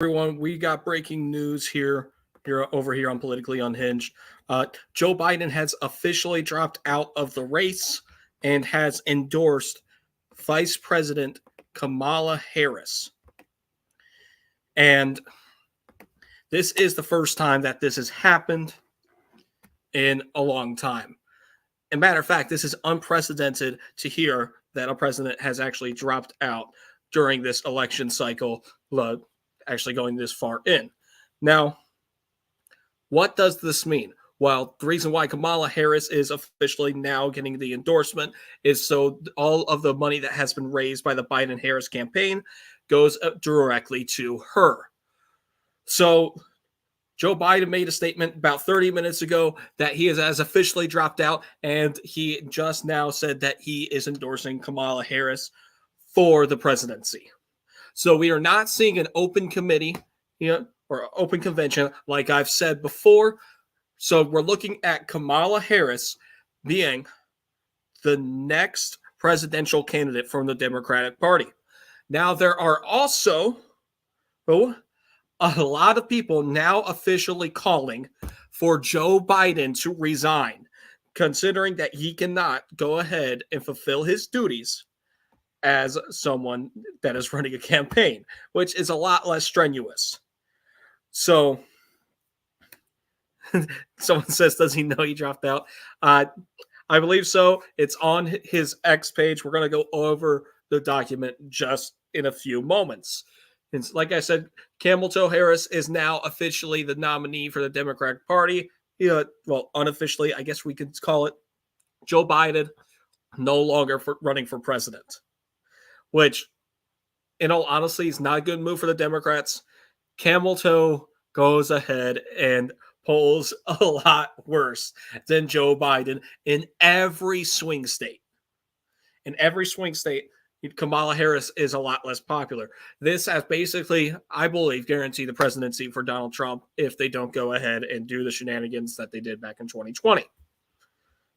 Everyone, we got breaking news here over here on Politically Unhinged. Joe Biden has officially dropped out of the race and has endorsed Vice President Kamala Harris. And this is the first time that this has happened in a long time. As a matter of fact, this is unprecedented to hear that a president has actually dropped out during this election cycle, actually going this far in. Now, what does this mean? Well, the reason why Kamala Harris is officially now getting the endorsement is so all of the money that has been raised by the Biden Harris campaign goes directly to her. So Joe Biden made a statement about 30 minutes ago that he has officially dropped out, and he just now said that he is endorsing Kamala Harris for the presidency. So we are not seeing an open committee, or open convention, like I've said before. So we're looking at Kamala Harris being the next presidential candidate from the Democratic Party. Now, there are also a lot of people now officially calling for Joe Biden to resign, considering that he cannot go ahead and fulfill his duties as someone that is running a campaign, which is a lot less strenuous. So, someone says, does he know he dropped out? I believe so. It's on his X page. We're going to go over the document just in a few moments. And like I said, Kamala Harris is now officially the nominee for the Democratic Party. Well, unofficially, I guess we could call it. Joe Biden no longer running for president, which, in all honesty, is not a good move for the Democrats. Kamala goes ahead and polls a lot worse than Joe Biden in every swing state. In every swing state, Kamala Harris is a lot less popular. This has basically, I believe, guaranteed the presidency for Donald Trump if they don't go ahead and do the shenanigans that they did back in 2020.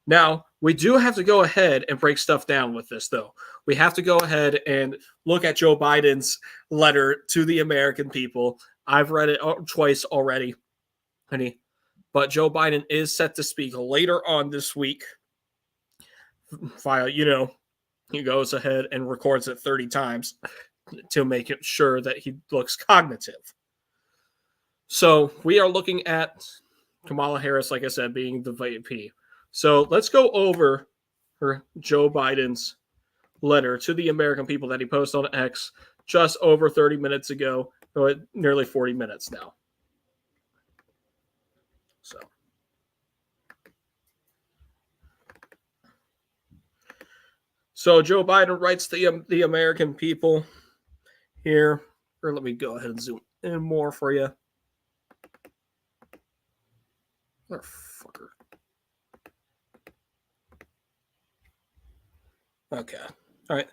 Now, we do have to go ahead and break stuff down with this, though. We have to go ahead and look at Joe Biden's letter to the American people. I've read it twice already, but Joe Biden is set to speak later on this week via, he goes ahead and records it 30 times to make it sure that he looks cognitive. So we are looking at Kamala Harris, like I said, being the VP. So let's go over Joe Biden's letter to the American people that he posted on X just over 30 minutes ago, or nearly 40 minutes now. So Joe Biden writes to the American people here. Or let me go ahead and zoom in more for you. Motherfucker. Okay. All right.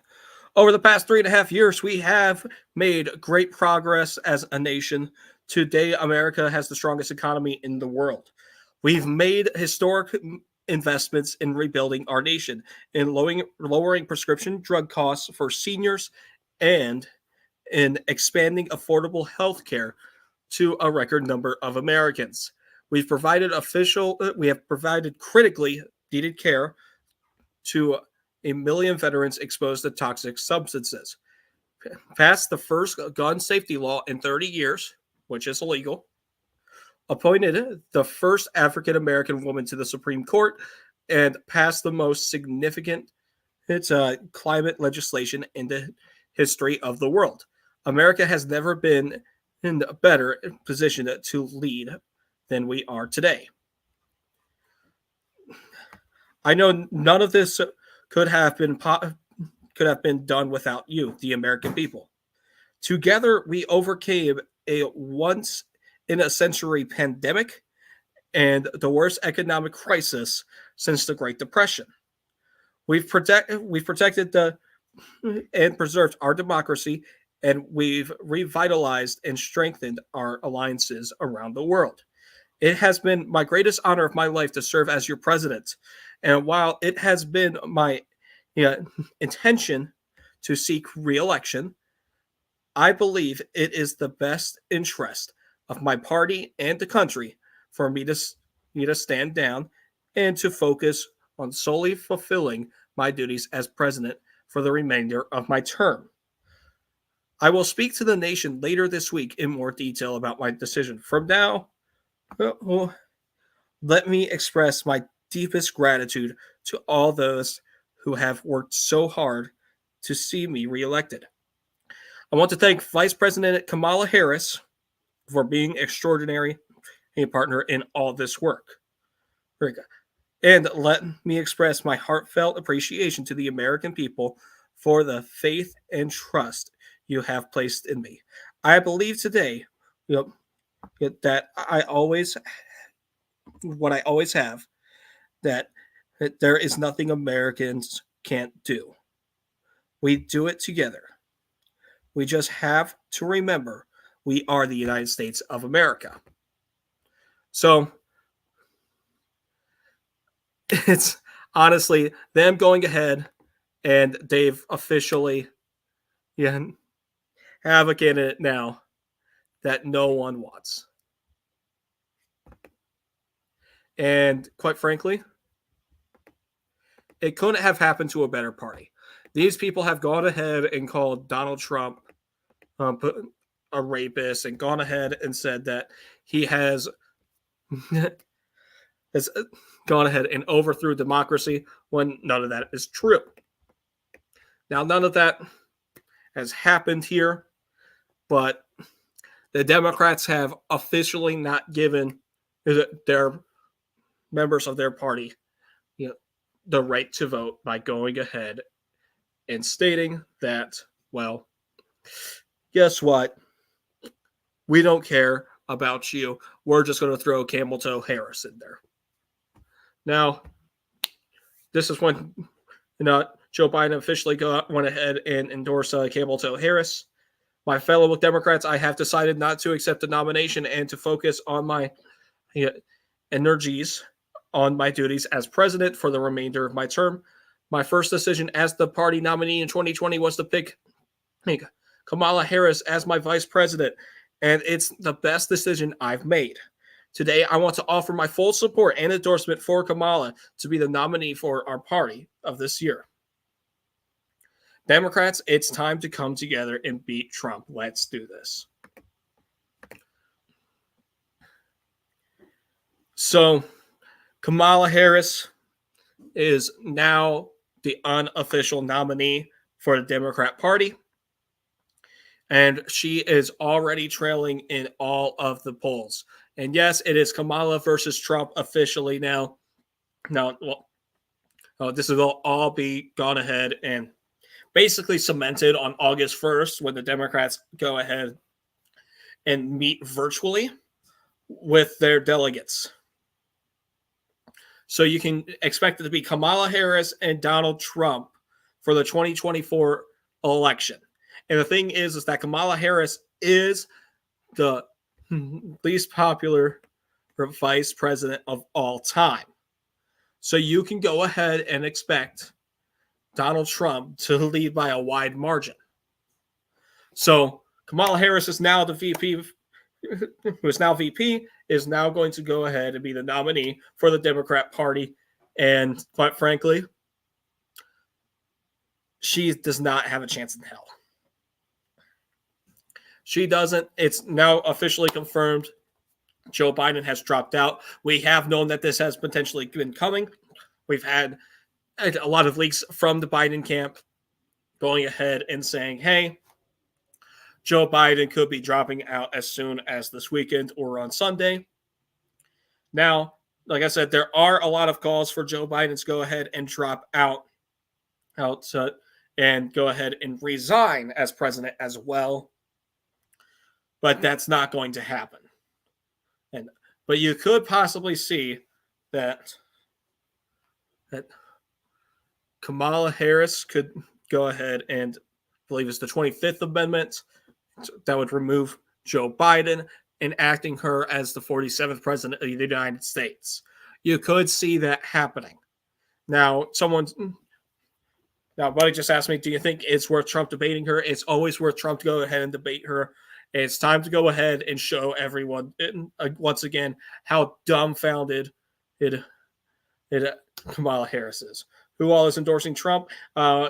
Over the past 3.5 years, we have made great progress as a nation. Today, America has the strongest economy in the world. We've made historic investments in rebuilding our nation, in lowering prescription drug costs for seniors, and in expanding affordable health care to a record number of Americans. We have provided critically needed care to 1 million veterans exposed to toxic substances. Passed the first gun safety law in 30 years, which is illegal. Appointed the first African American woman to the Supreme Court, and passed the most significant climate legislation in the history of the world. America has never been in a better position to lead than we are today. I know none of this could have been done without you, the American people. Together, we overcame a once-in-a-century pandemic and the worst economic crisis since the Great Depression. We've protected and preserved our democracy, and we've revitalized and strengthened our alliances around the world. It has been my greatest honor of my life to serve as your president. And while it has been my intention to seek re-election, I believe it is the best interest of my party and the country for me to stand down and to focus on solely fulfilling my duties as president for the remainder of my term. I will speak to the nation later this week in more detail about my decision. From now, well, let me express my deepest gratitude to all those who have worked so hard to see me reelected. I want to thank Vice President Kamala Harris for being extraordinary a partner in all this work. Very good. And let me express my heartfelt appreciation to the American people for the faith and trust you have placed in me. I believe today, you that I always, what I always have, that, that there is nothing Americans can't do. We do it together. We just have to remember we are the United States of America. So it's honestly them going ahead and they've officially, yeah, have a candidate now that no one wants. And quite frankly, it couldn't have happened to a better party. These people have gone ahead and called Donald Trump a rapist and gone ahead and said that he has has gone ahead and overthrew democracy when none of that is true. Now, none of that has happened here, but the Democrats have officially not given their members of their party, the right to vote by going ahead and stating that, well, guess what? We don't care about you. We're just going to throw Camel Toe Harris in there. Now, this is when Joe Biden officially went ahead and endorsed Camel Toe Harris. My fellow Democrats, I have decided not to accept the nomination and to focus on my energies on my duties as president for the remainder of my term. My first decision as the party nominee in 2020 was to pick Kamala Harris as my vice president, and it's the best decision I've made. Today, I want to offer my full support and endorsement for Kamala to be the nominee for our party of this year. Democrats, it's time to come together and beat Trump. Let's do this. So, Kamala Harris is now the unofficial nominee for the Democrat Party. And she is already trailing in all of the polls. And yes, it is Kamala versus Trump officially now. Now, this will all be gone ahead and basically cemented on August 1st when the Democrats go ahead and meet virtually with their delegates. So you can expect it to be Kamala Harris and Donald Trump for the 2024 election. And the thing is that Kamala Harris is the least popular vice president of all time. So you can go ahead and expect Donald Trump to lead by a wide margin. So Kamala Harris is now the VP, who is now VP, is now going to go ahead and be the nominee for the Democrat Party. And quite frankly, she does not have a chance in hell. She doesn't. It's now officially confirmed. Joe Biden has dropped out. We have known that this has potentially been coming. We've had a lot of leaks from the Biden camp going ahead and saying, hey, Joe Biden could be dropping out as soon as this weekend or on Sunday. Now, like I said, there are a lot of calls for Joe Biden to go ahead and drop out and go ahead and resign as president as well. But that's not going to happen. But you could possibly see that Kamala Harris could go ahead and, I believe it's the 25th Amendment, that would remove Joe Biden and acting her as the 47th president of the United States. You could see that happening. Now, Now, Buddy just asked me, do you think it's worth Trump debating her? It's always worth Trump to go ahead and debate her. It's time to go ahead and show everyone, once again, how dumbfounded it Kamala Harris is. Who all is endorsing Trump?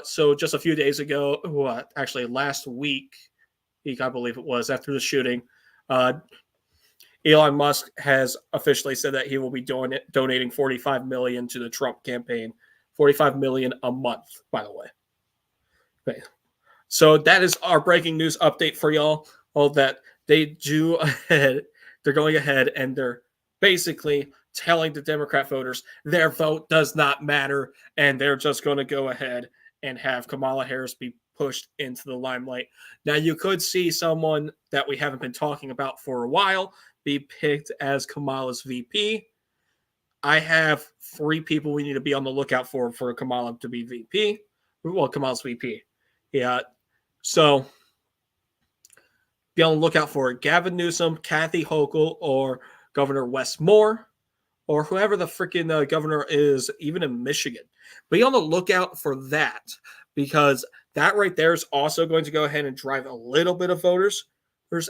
So just a few days ago, actually last week, I believe it was, after the shooting, Elon Musk has officially said that he will be donating $45 million to the Trump campaign. $45 million a month, by the way. Okay. So that is our breaking news update for y'all. All that they're going ahead and they're basically telling the Democrat voters their vote does not matter, and they're just going to go ahead and have Kamala Harris be pushed into the limelight. Now, you could see someone that we haven't been talking about for a while be picked as Kamala's VP. I have 3 people we need to be on the lookout for Kamala to be VP. Well, Kamala's VP. Yeah. So be on the lookout for Gavin Newsom, Kathy Hochul, or Governor Wes Moore, or whoever the freaking governor is, even in Michigan. Be on the lookout for that, because that right there is also going to go ahead and drive a little bit of voters.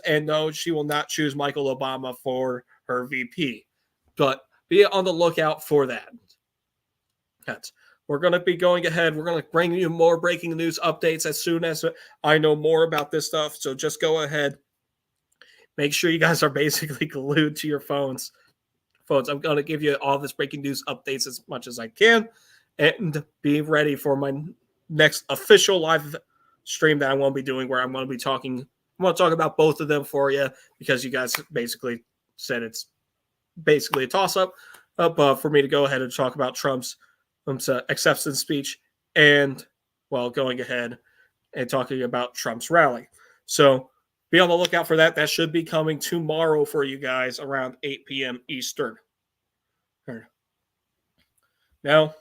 And no, she will not choose Michael Obama for her VP. But be on the lookout for that. We're going to be going ahead. We're going to bring you more breaking news updates as soon as I know more about this stuff. So just go ahead. Make sure you guys are basically glued to your phones. I'm going to give you all this breaking news updates as much as I can. And be ready for my next official live stream that I won't be doing, where I'm going to be talking. I'm going to talk about both of them for you, because you guys basically said it's basically a toss-up. But for me to go ahead and talk about Trump's acceptance speech and, well, going ahead and talking about Trump's rally. So be on the lookout for that. That should be coming tomorrow for you guys around 8 p.m. Eastern. Now,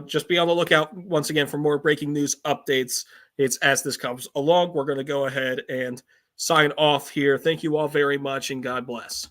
just be on the lookout once again for more breaking news updates. It's as this comes along. We're going to go ahead and sign off here. Thank you all very much, and God bless.